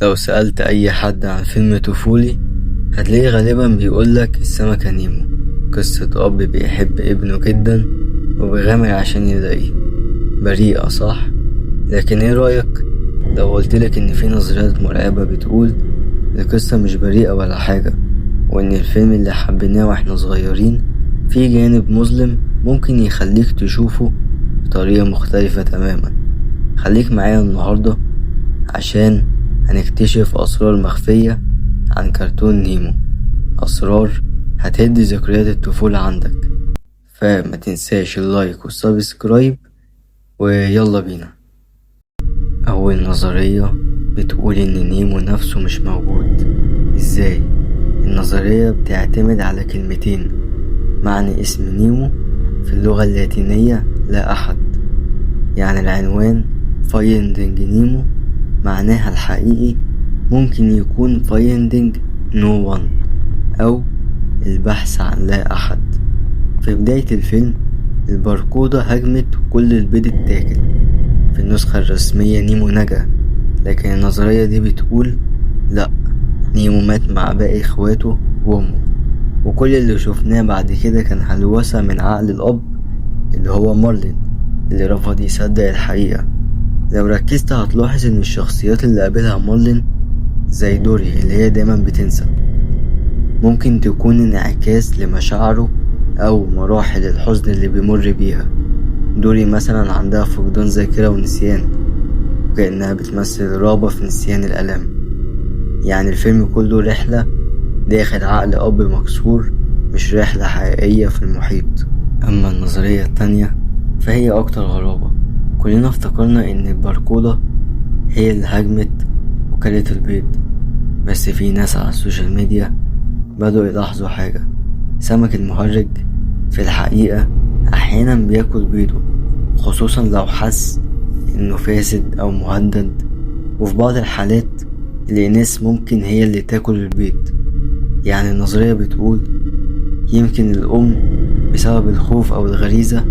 لو سألت أي حد عن فيلم طفولي هتلاقيه غالبا بيقولك السمكة نيمو. قصة أب بيحب ابنه جدا وبيغامر عشان يلاقيه. بريئة صح؟ لكن ايه رأيك لو قلتلك إن في نظريات مرعبة بتقول القصة مش بريئة ولا حاجة، وإن الفيلم اللي حبيناه واحنا صغيرين فيه جانب مظلم ممكن يخليك تشوفه بطريقة مختلفة تماما. خليك معايا النهاردة عشان هنكتشف أسرار مخفية عن كرتون نيمو، أسرار هتهدي ذكريات الطفولة عندك. فما تنساش اللايك والسبسكرايب ويلا بينا. أول نظرية بتقول إن نيمو نفسه مش موجود. إزاي؟ النظرية بتعتمد على كلمتين. معنى اسم نيمو في اللغة اللاتينية لا أحد، يعني العنوان فايندينج نيمو معناها الحقيقي ممكن يكون finding no one أو البحث عن لا أحد. في بداية الفيلم الباركودة هجمت وكل البيض اتاكل. في النسخة الرسمية نيمو نجا، لكن النظرية دي بتقول لأ، نيمو مات مع باقي اخواته وامه، وكل اللي شفناه بعد كده كان هلوسة من عقل الأب اللي هو مارلين اللي رفض يصدق الحقيقة. لو ركزت هتلاحظ ان الشخصيات اللي قابلها مارلين زي دوري اللي هي دايما بتنسى، ممكن تكون انعكاس لمشاعره او مراحل الحزن اللي بيمر بيها. دوري مثلا عندها فقدان ذاكرة ونسيان، وكأنها بتمثل رغبة في نسيان الألم. يعني الفيلم كله رحلة داخل عقل أب مكسور، مش رحلة حقيقية في المحيط. أما النظرية التانية فهي أكتر غرابة. كلنا افتكرنا إن الباركودا هي اللي هجمت وكلت البيض، بس في ناس على السوشيال ميديا بدأوا يلاحظوا حاجة. سمك المهرج في الحقيقة أحيانا بياكل بيضه، خصوصا لو حس إنه فاسد أو مهدد. وفي بعض الحالات الإناث ممكن هي اللي تاكل البيض. يعني النظرية بتقول يمكن الأم بسبب الخوف أو الغريزة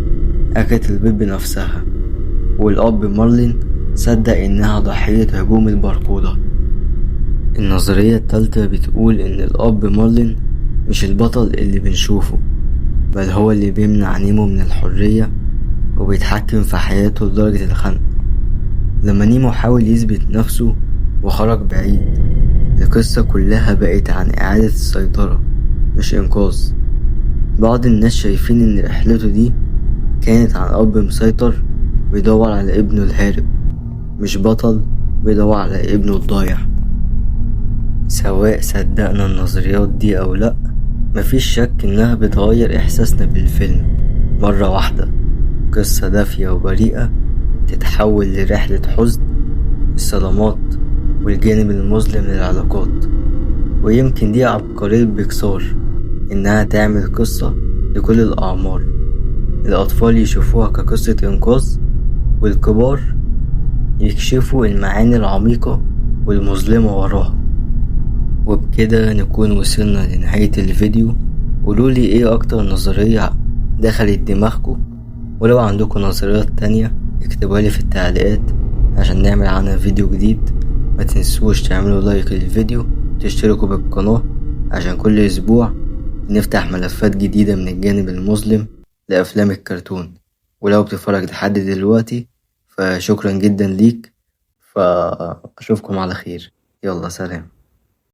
أكلت البيض بنفسها، والأب مارلين صدق إنها ضحية هجوم الباركودا. النظرية التالتة بتقول إن الأب مارلين مش البطل اللي بنشوفه، بل هو اللي بيمنع نيمو من الحرية وبيتحكم في حياته لدرجة الخنق. لما نيمو حاول يثبت نفسه وخرج بعيد، القصة كلها بقت عن إعادة السيطرة مش إنقاذ. بعض الناس شايفين إن رحلته دي كانت عن أب مسيطر بيدور على ابنه الهارب، مش بطل بيدور على ابنه الضايع. سواء صدقنا النظريات دي أو لأ، مفيش شك إنها بتغير إحساسنا بالفيلم مرة واحدة. قصة دافية وبريئة تتحول لرحلة حزن، الصدمات والجانب المظلم للعلاقات. ويمكن دي عبقرية بيكسار، إنها تعمل قصة لكل الأعمار. الأطفال يشوفوها كقصة إنقاذ، والكبار يكشفوا المعاني العميقة والمظلمة وراها. وبكده نكون وصلنا لنهاية الفيديو. قولولي ايه اكتر نظرية دخلت دماغكم، ولو عندكم نظريات تانية اكتبوها في التعليقات عشان نعمل عنها فيديو جديد. ما تنسوش تعملوا لايك للفيديو وتشتركوا بالقناة عشان كل اسبوع نفتح ملفات جديدة من الجانب المظلم لأفلام الكرتون. ولو بتتفرج لحد دلوقتي فشكرا جدا ليك، فأشوفكم على خير. يلا سلام.